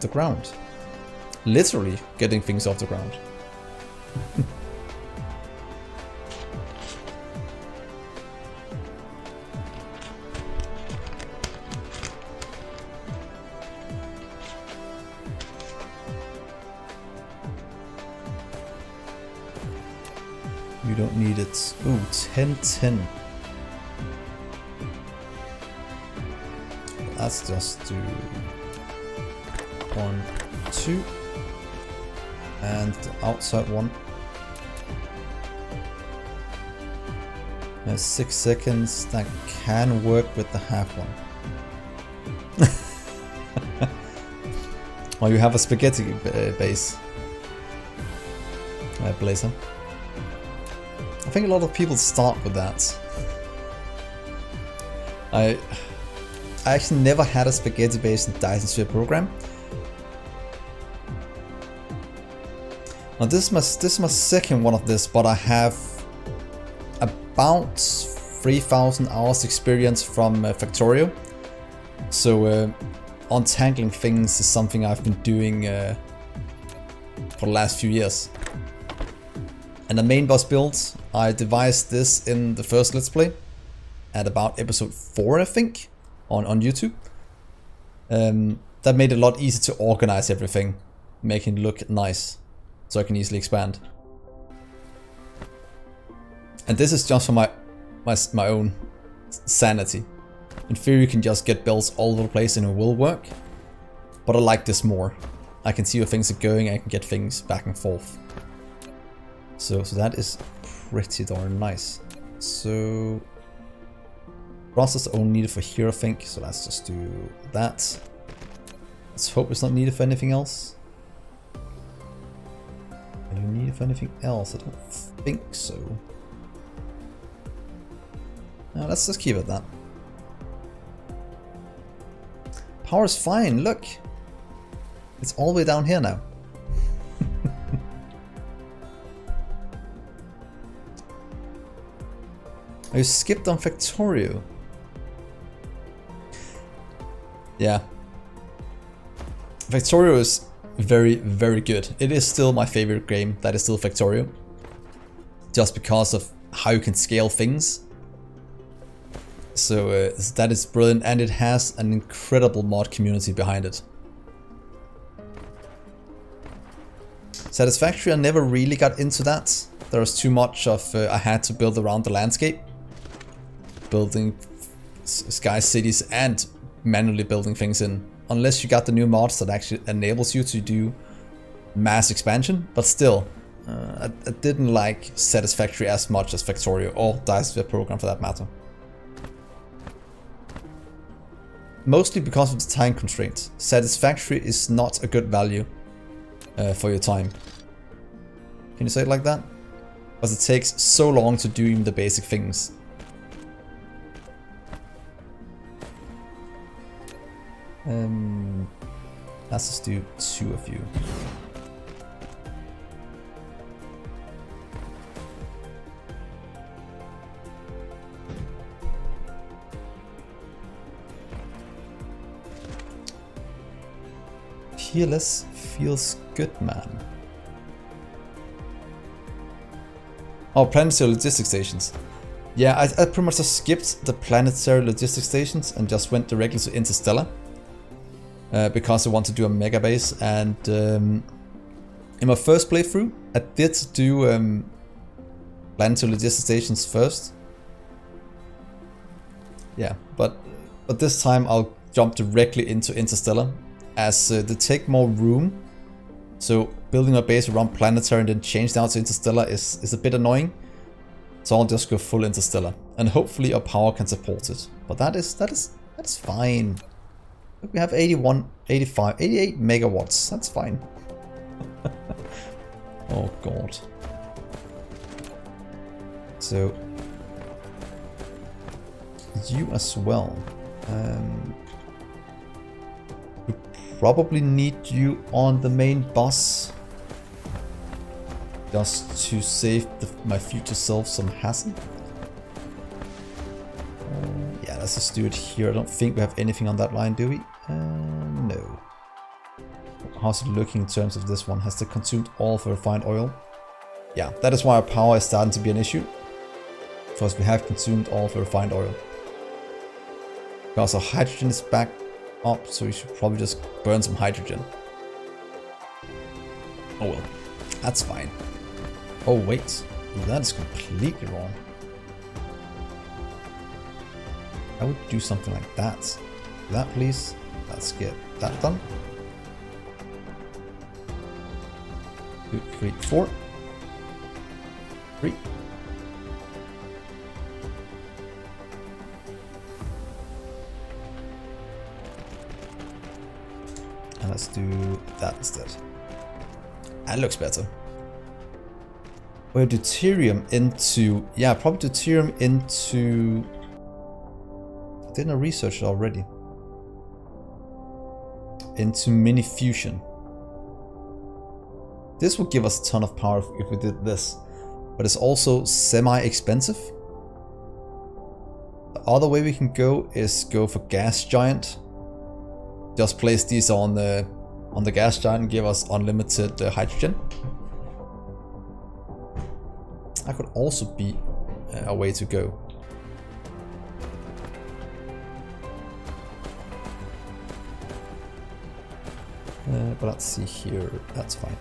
the ground. Literally getting things off the ground. You don't need it. Ooh, 10-10. Let's just do 1, 2. And the outside one. 6 seconds. That can work with the half one. Well, you have a spaghetti base. Blazer. I think a lot of people start with that. I actually never had a spaghetti base in Dyson Sphere program. Now this is my second one of this, but I have about 3,000 hours experience from Factorio. So untangling things is something I've been doing for the last few years. And the main boss build, I devised this in the first Let's Play at about episode 4, I think, on YouTube. That made it a lot easier to organize everything, making it look nice, so I can easily expand. And this is just for my own sanity. In theory, you can just get builds all over the place and it will work, but I like this more. I can see where things are going, I can get things back and forth. So that is pretty darn nice. So process only needed for here, I think. So let's just do that. Let's hope it's not needed for anything else. Are you needed for anything else? I don't think so. No, let's just keep it that. Power is fine. Look, it's all the way down here now. I skipped on Factorio. Yeah. Factorio is very, very good. It is still my favorite game. That is still Factorio. Just because of how you can scale things. So that is brilliant, and it has an incredible mod community behind it. Satisfactory, I never really got into that. There was too much of I had to build around the landscape. Building sky cities and manually building things in. Unless you got the new mods that actually enables you to do mass expansion. But still, I didn't like Satisfactory as much as Factorio or Dyson Sphere program for that matter. Mostly because of the time constraints. Satisfactory is not a good value for your time. Can you say it like that? Because it takes so long to do even the basic things. Let's just do 2 of you. Peerless feels good, man. Oh, planetary logistics stations. Yeah, I pretty much just skipped the planetary logistics stations and just went directly to Interstellar. Because I want to do a MEGABASE, and in my first playthrough I did do planetary logistics stations first. Yeah, but this time I'll jump directly into Interstellar, as they take more room. So building a base around planetary and then change down to Interstellar is a bit annoying. So I'll just go full Interstellar, and hopefully our power can support it. But that is fine. We have 81, 85, 88 megawatts. That's fine. Oh god. So you as well. We probably need you on the main bus, just to save my future self some hassle. Yeah, let's just do it here. I don't think we have anything on that line, do we? No. how's it looking in terms of this one? Has it consumed all of the refined oil? Yeah, that is why our power is starting to be an issue. Because we have consumed all of the refined oil. Because our hydrogen is back up, so we should probably just burn some hydrogen. Oh well, that's fine. Oh wait, that is completely wrong. I would do something like that. Do that please. Let's get that done. 2, 3, 4. 3. And let's do that instead. That looks better. We'll do deuterium into... Yeah, probably deuterium into... I didn't research it already. Into mini fusion. This would give us a ton of power if we did this. But it's also semi-expensive. The other way we can go is go for gas giant. Just place these on the gas giant and give us unlimited hydrogen. That could also be a way to go. But let's see here, that's fine.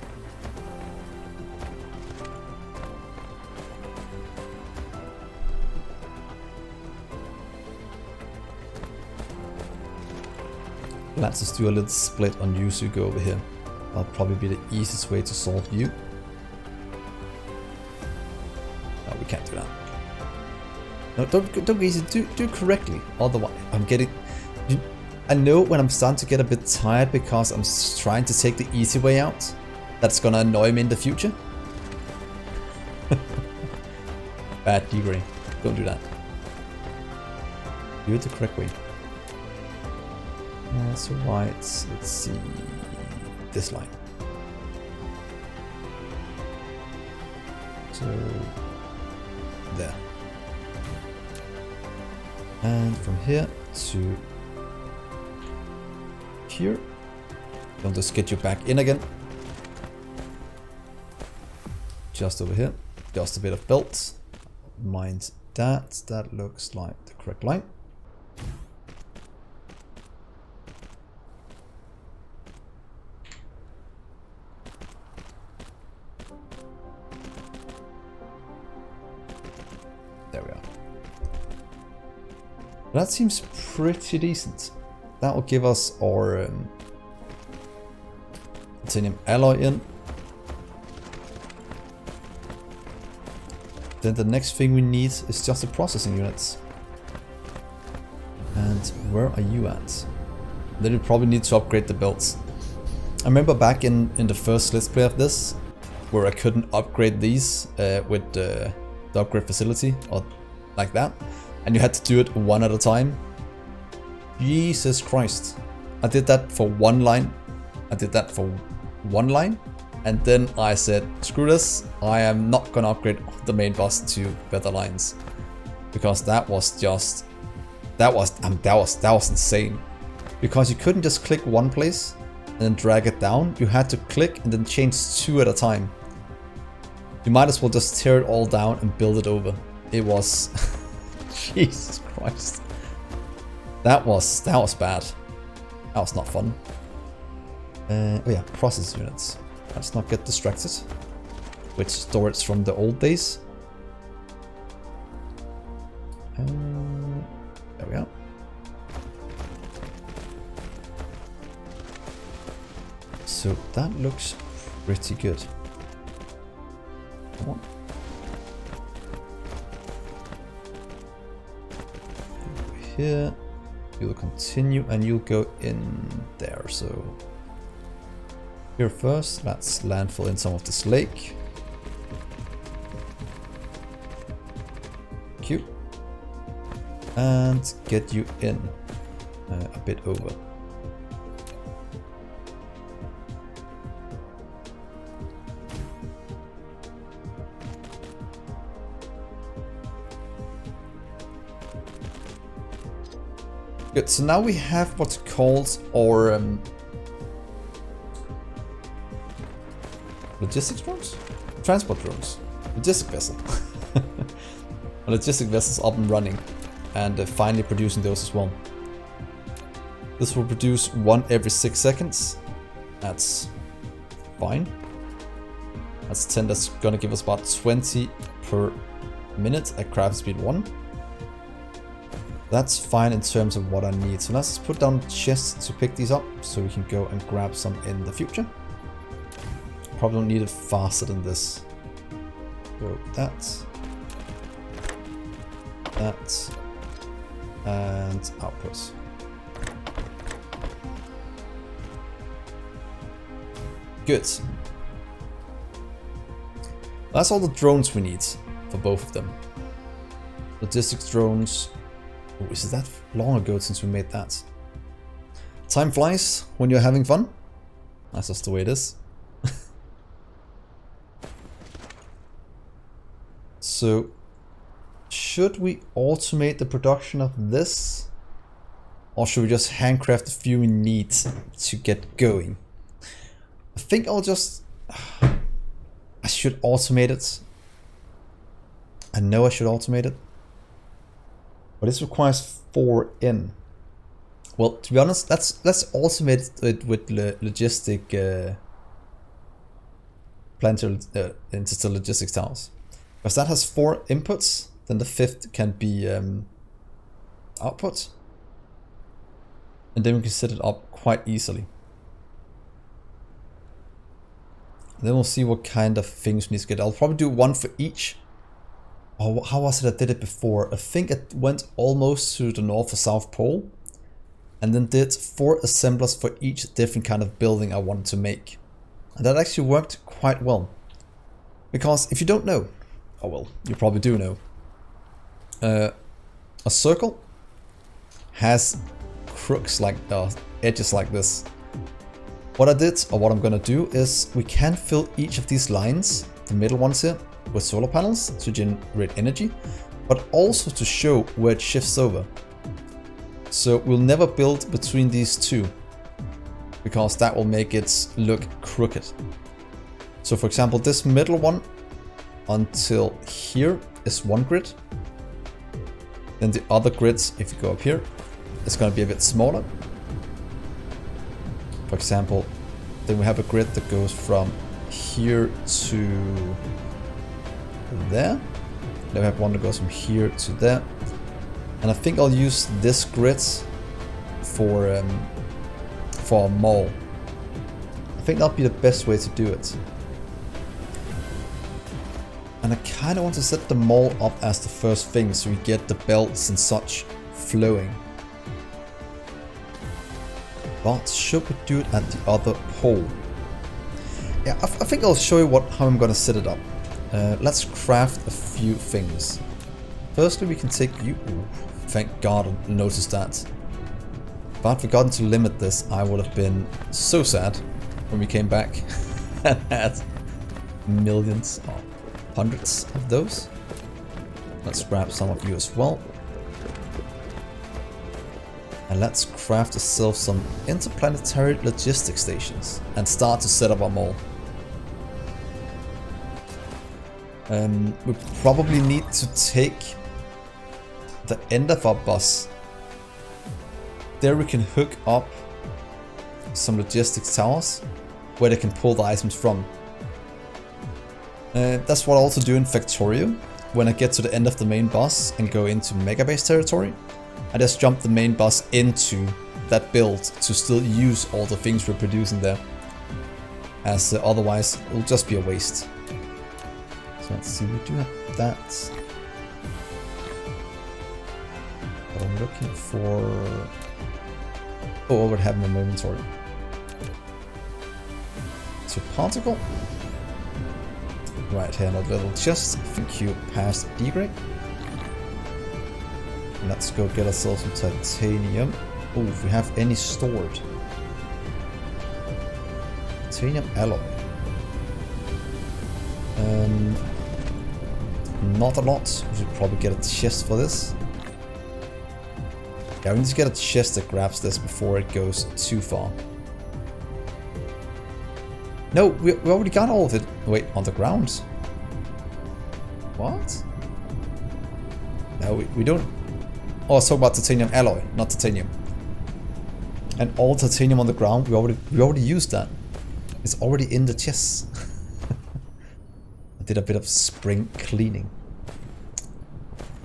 Let's just do a little split on you, so you go over here. That'll probably be the easiest way to solve you. No, we can't do that. No, don't easy. Do correctly. Otherwise, I'm getting. I know when I'm starting to get a bit tired because I'm trying to take the easy way out. That's gonna annoy me in the future. Bad Dgray. Don't do that. Do it the correct way. So right, let's see this line. So there. And from here to here. Don't just get you back in again. Just over here. Just a bit of belt. Mind that. That looks like the correct line. There we are. That seems pretty decent. That will give us our titanium alloy in. Then the next thing we need is just the processing units. And where are you at? Then we probably need to upgrade the belts. I remember back in the first Let's Play of this, where I couldn't upgrade these with the upgrade facility or like that. And you had to do it one at a time. Jesus Christ. I did that for one line. And then I said, screw this. I am not gonna upgrade the main boss to better lines. Because that was insane. Because you couldn't just click one place and then drag it down. You had to click and then change 2 at a time. You might as well just tear it all down and build it over. It was Jesus Christ. That was bad. That was not fun. Oh yeah, process units. Let's not get distracted with storage from the old days. There we are. So that looks pretty good. Come on. Over here. You'll continue and you'll go in there. So here first, let's landfill in some of this lake. Cute. And get you in a bit over. Good, so now we have what's called our Logistics drones? Transport drones. Logistic vessel. A logistic vessel's up and running. And finally producing those as well. This will produce 1 every 6 seconds. That's fine. That's 10. That's gonna give us about 20 per minute at craft speed 1. That's fine in terms of what I need. So let's put down chests to pick these up so we can go and grab some in the future. Probably don't need it faster than this. So that, and outputs. Good. That's all the drones we need for both of them. Logistics drones. Oh, is it that long ago since we made that? Time flies when you're having fun. That's just the way it is. So, should we automate the production of this? Or should we just handcraft the few we need to get going? I think I'll just... I should automate it. I know I should automate it. But this requires 4 in. Well, to be honest, let's automate it with logistic... planetary interstellar logistics towers. Because that has 4 inputs, then the 5th can be output. And then we can set it up quite easily. Then we'll see what kind of things we need to get. I'll probably do 1 for each. Oh, how was it I did it before? I think it went almost to the North or South Pole. And then did 4 assemblers for each different kind of building I wanted to make. And that actually worked quite well. Because if you don't know, oh well, you probably do know. A circle has crooks like edges like this. What I did, or what I'm gonna do, is we can fill each of these lines, the middle ones here, with solar panels to generate energy, but also to show where it shifts over. So we'll never build between these two, because that will make it look crooked. So for example, this middle one until here is one grid. Then the other grids, if you go up here, it's going to be a bit smaller. For example, then we have a grid that goes from here to there. Then we have one that goes from here to there. And I think I'll use this grid for a mall. I think that'll be the best way to do it. And I kind of want to set the mall up as the first thing, so we get the belts and such flowing. But should we do it at the other pole? Yeah, I think I'll show you how I'm going to set it up. Let's craft a few things. Firstly, we can take you. Ooh, thank God I noticed that. If I'd forgotten to limit this, I would have been so sad when we came back and had millions or hundreds of those. Let's grab some of you as well. And let's craft ourselves some interplanetary logistics stations and start to set up our mall. We probably need to take the end of our bus. There we can hook up some logistics towers where they can pull the items from. That's what I also do in Factorio. When I get to the end of the main bus and go into MEGABASE territory, I just jump the main bus into that build to still use all the things we're producing there. As otherwise it will just be a waste. So let's see, we do have that. But I'm looking for... Oh, I would have my inventory. So particle. Right here, another little chest. I think you passed Dgray. Let's go get ourselves some titanium. Oh, if we have any stored. Titanium alloy. Not a lot. We should probably get a chest for this. Yeah, we need to get a chest that grabs this before it goes too far. No, we already got all of it. Wait, on the ground? What? No, we don't... Oh, it's talking about titanium alloy, not titanium. And all titanium on the ground, we already used that. It's already in the chest. I did a bit of spring cleaning.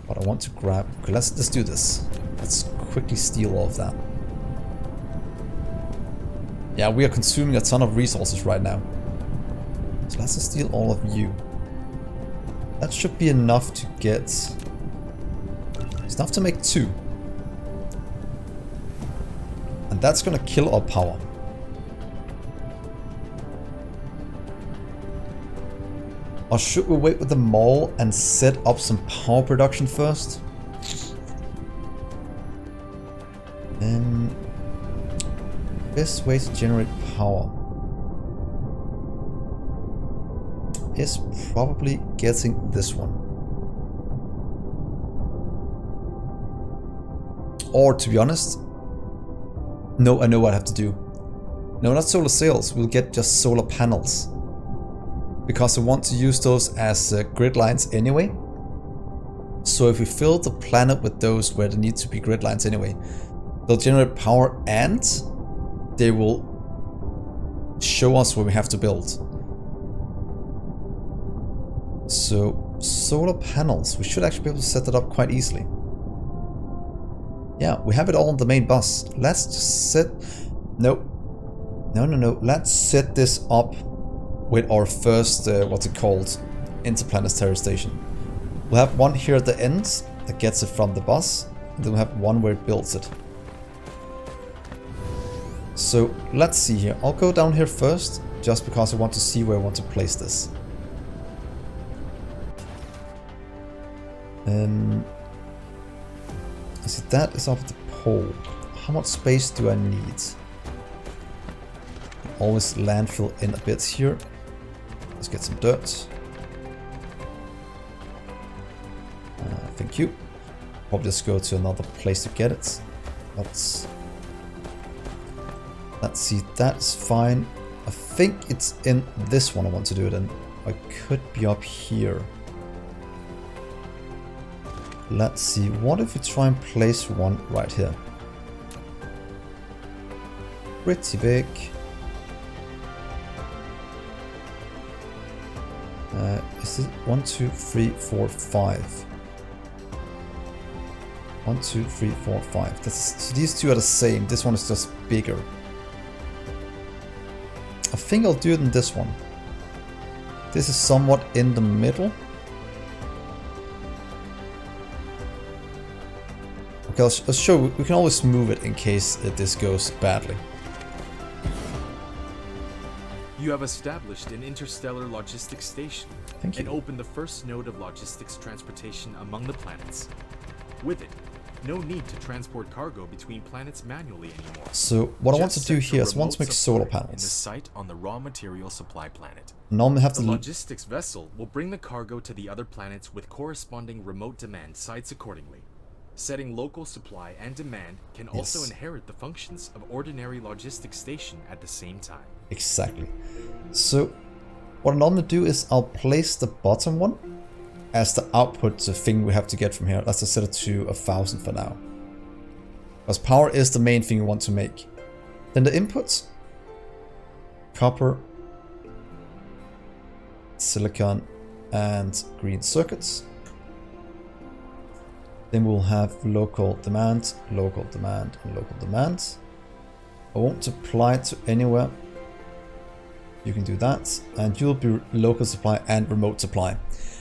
But I want to grab... Okay, let's do this. Let's quickly steal all of that. Yeah, we are consuming a ton of resources right now. So let's just steal all of you. That should be enough to get... It's enough to make 2. And that's gonna kill our power. Or should we wait with the mall and set up some power production first? Best way to generate power is probably getting this one. Or to be honest, no, I know what I have to do. No, not solar sails, we'll get just solar panels. Because I want to use those as grid lines anyway. So if we fill the planet with those where there need to be grid lines anyway, they'll generate power and they will show us where we have to build. So solar panels, we should actually be able to set that up quite easily. Yeah, we have it all on the main bus. Let's just set... No. Let's set this up with our first, what's it called? Interplanetary station. We'll have one here at the end that gets it from the bus. And then we'll have one where it builds it. So let's see here. I'll go down here first, just because I want to see where I want to place this. I see that is up at the pole. How much space do I need? Always landfill in a bit here. Let's get some dirt. Thank you. Probably just go to another place to get it. Let's see, that's fine. I think it's in this one I want to do it in. I could be up here. Let's see, what if we try and place one right here? Pretty big. Is it 1, 2, 3, 4, 5? 1, 2, 3, 4, 5. So these two are the same. This one is just bigger. I think I'll do it in this one. This is somewhat in the middle. Okay, I'll show. We can always move it in case this goes badly. You have established an interstellar logistics station and opened the first node of logistics transportation among the planets. With it, no need to transport cargo between planets manually anymore. So what I want to do here is I want to make solar panels. In the site on the raw material supply planet. Normally have to the logistics vessel will bring the cargo to the other planets with corresponding remote demand sites accordingly. Setting local supply and demand can also inherit the functions of ordinary logistics station at the same time. Exactly. So what I normally do is I'll place the bottom one as the output thing we have to get from here. Let's just set it to 1000 for now. Because power is the main thing we want to make. Then the inputs. Copper, silicon, and green circuits. Then we'll have local demand, and local demand. I won't apply it to anywhere. You can do that, and you'll be local supply and remote supply.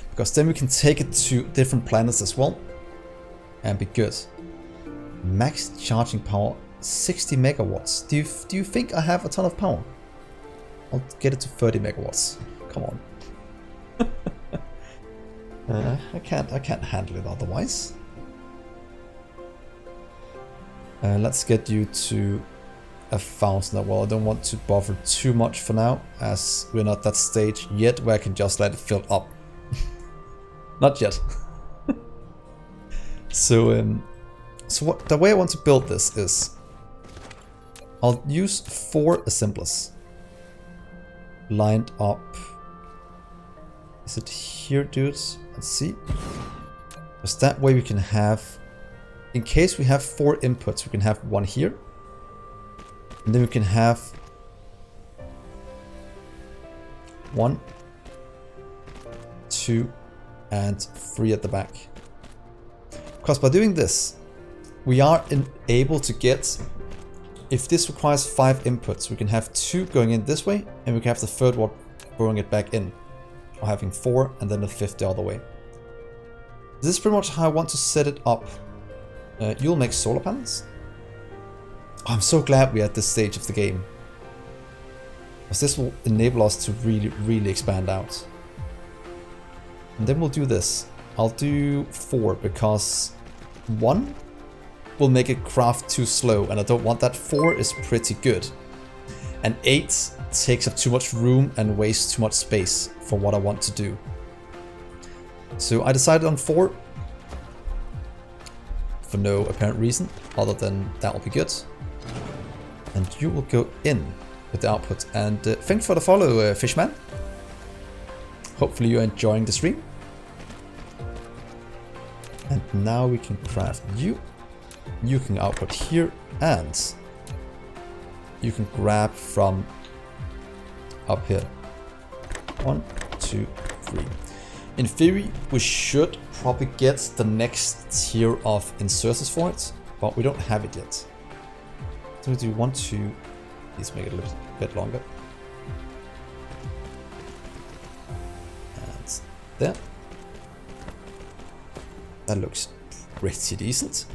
Because then we can take it to different planets as well and be good. Max charging power 60 megawatts. Do you think I have a ton of power? I'll get it to 30 megawatts. Come on. I can't handle it otherwise. Let's get you to 1000. Well, I don't want to buffer too much for now, as we're not at that stage yet where I can just let it fill up. Not yet. So the way I want to build this is I'll use 4 assemblers. lined up. Is it here, dudes? Let's see. Because that way we can have, in case we have 4 inputs, we can have 1 here. And then we can have 1, 2, and 3 at the back. Because by doing this, we are able to get, if this requires 5 inputs, we can have 2 going in this way, and we can have the third one throwing it back in. Or having 4, and then the 5th the other way. This is pretty much how I want to set it up. You'll make solar panels. Oh, I'm so glad we're at this stage of the game. Because this will enable us to really expand out. And then we'll do this. I'll do 4 because 1 will make it craft too slow, and I don't want that. 4 is pretty good. And 8 takes up too much room and wastes too much space for what I want to do. So I decided on 4 for no apparent reason other than that will be good. And you will go in with the output. And thanks for the follow, Fishman. Hopefully you're enjoying the stream. And now we can craft you. You can output here, and you can grab from up here. 1, 2, 3. In theory, we should probably get the next tier of inserters for it, but we don't have it yet. So we do 1, 2. Let's make it a little bit longer. And there. That looks pretty decent.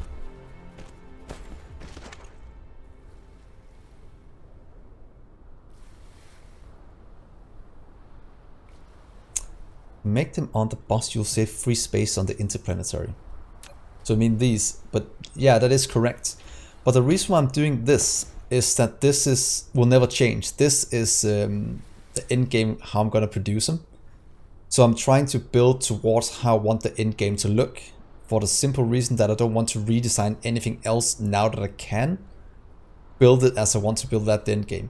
Make them on the bus, you'll save free space on the Interplanetary. So I mean these, but yeah, that is correct. But the reason why I'm doing this is that this will never change. This is the end game, how I'm going to produce them. So I'm trying to build towards how I want the end game to look, for the simple reason that I don't want to redesign anything else now that I can build it as I want to build that end game.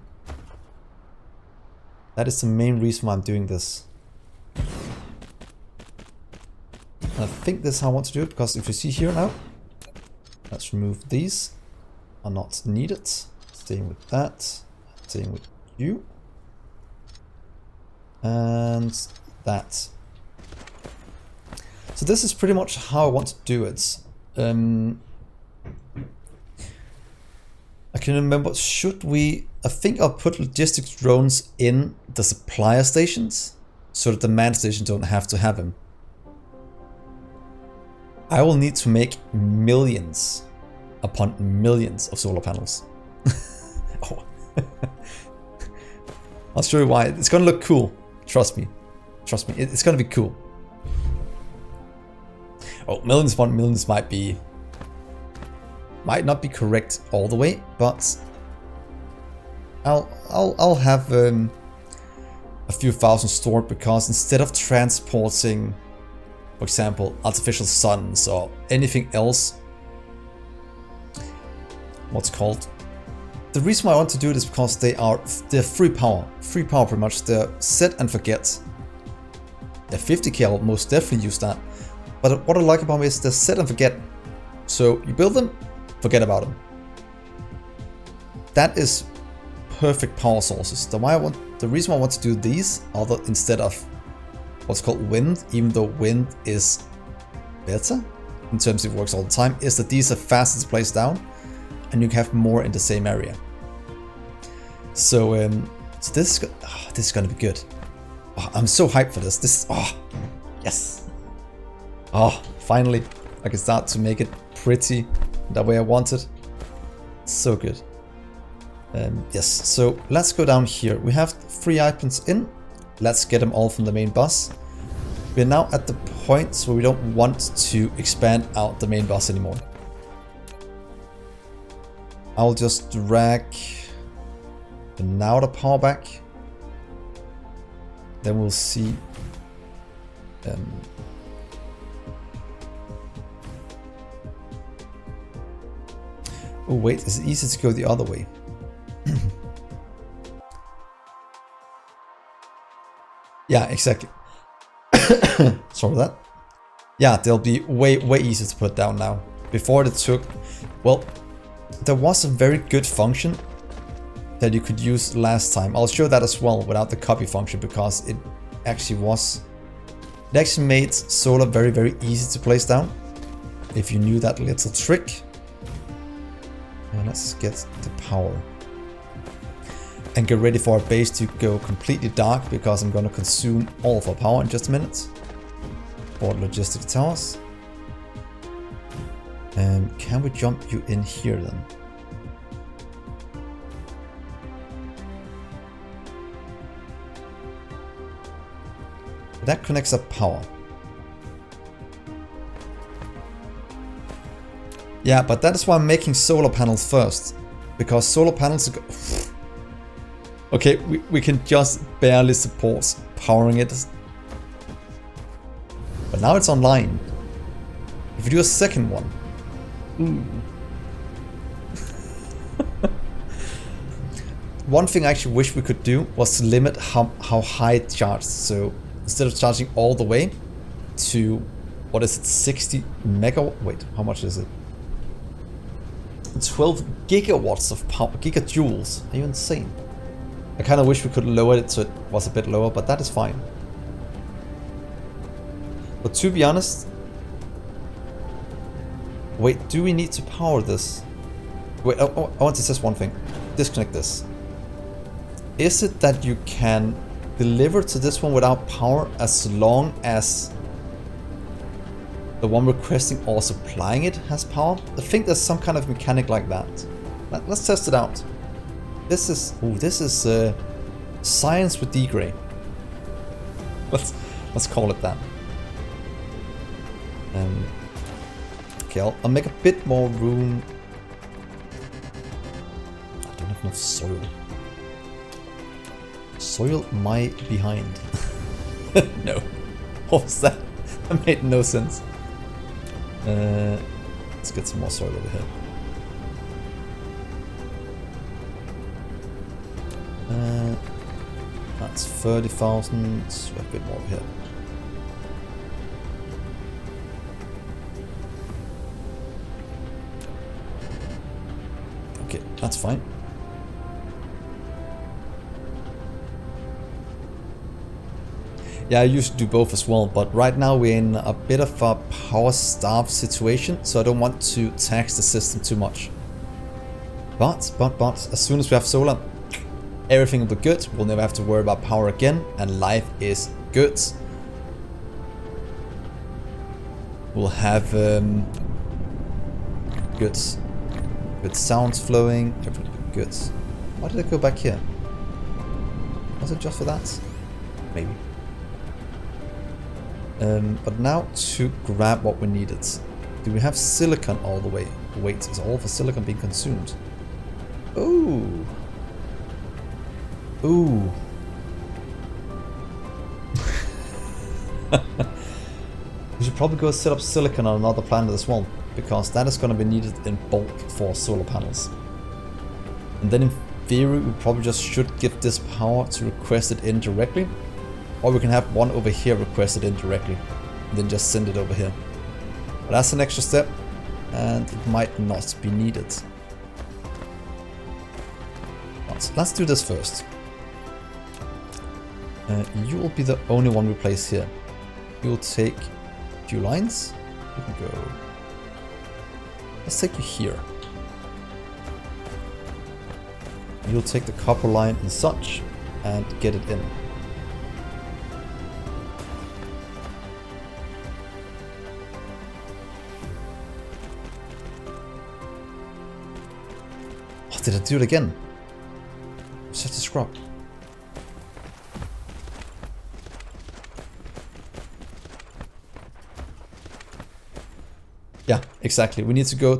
That is the main reason why I'm doing this. And I think this is how I want to do it, because if you see here now, let's remove these, are not needed. Staying with that, staying with you, and that. So this is pretty much how I want to do it. I can remember, should we, I think I'll put logistics drones in the supplier stations, so that the man station don't have to have him. I will need to make millions upon millions of solar panels. Oh. I'll show you why. It's gonna look cool. Trust me. Trust me. It's gonna be cool. Oh, millions upon millions might not be correct all the way, but I'll have a few thousand stored, because instead of transporting, for example, artificial suns or anything else, what's called, the reason why I want to do it is because they're free power pretty much. They're set and forget. They're 50k, I'll most definitely use that. But what I like about them is they're set and forget. So you build them, forget about them. That is perfect power sources. The reason why I want to do these instead of what's called wind, even though wind is better in terms of it works all the time, is that these are fastest to place down, and you can have more in the same area. So, so this is gonna be good. Oh, I'm so hyped for this. Yes. Oh, finally, I can start to make it pretty the way I want it. So good. Yes, so let's go down here. We have 3 items in. Let's get them all from the main bus. We're now at the point where we don't want to expand out the main bus anymore. I'll just drag now the power back. Then we'll see. Oh wait, it's easy to go the other way. Yeah, exactly. Sorry for that. Yeah, they'll be way easier to put down now. Before it took, well, there was a very good function that you could use last time. I'll show that as well without the copy function, because it actually made solar very easy to place down if you knew that little trick. And let's get the power and get ready for our base to go completely dark, because I'm going to consume all of our power in just a minute for logistic towers. Can we jump you in here then? That connects up power. Yeah, but that is why I'm making solar panels first, because solar panels are okay, we can just barely support powering it. But now it's online. If we do a second one. One thing I actually wish we could do was to limit how high it charged. So instead of charging all the way to, what is it, 60 megawatt? Wait, how much is it? 12 gigawatts of power, gigajoules. Are you insane? I kind of wish we could lower it so it was a bit lower, but that is fine. But to be honest, wait, do we need to power this? Wait, I want to test one thing. Disconnect this. Is it that you can deliver to this one without power as long as the one requesting or supplying it has power? I think there's some kind of mechanic like that. Let's test it out. This is science with Dgray. Let's call it that. Okay, I'll make a bit more room. I don't have enough soil. Soil my behind. No. What was that? That made no sense. Let's get some more soil over here. That's 30,000. A bit more over here. Okay, that's fine. Yeah, I used to do both as well, but right now we're in a bit of a power-starved situation, so I don't want to tax the system too much. But, as soon as we have solar, everything will be good. We'll never have to worry about power again, and life is good. We'll have good sounds flowing, everything will be good. Why did I go back here? Was it just for that? Maybe. But now to grab what we needed. Do we have silicon all the way? Wait, is all of the silicon being consumed? Ooh. Ooh. We should probably go set up silicon on another planet as well, because that is going to be needed in bulk for solar panels. And then in theory we probably just should give this power to request it in directly. Or we can have one over here requested indirectly, and then just send it over here. But that's an extra step, and it might not be needed. But let's do this first. You will be the only one we place here. You will take a few lines. You can go. Let's take you here. You'll take the copper line and such, and get it in. Did I do it again? Such a scrub. Yeah, exactly. We need to go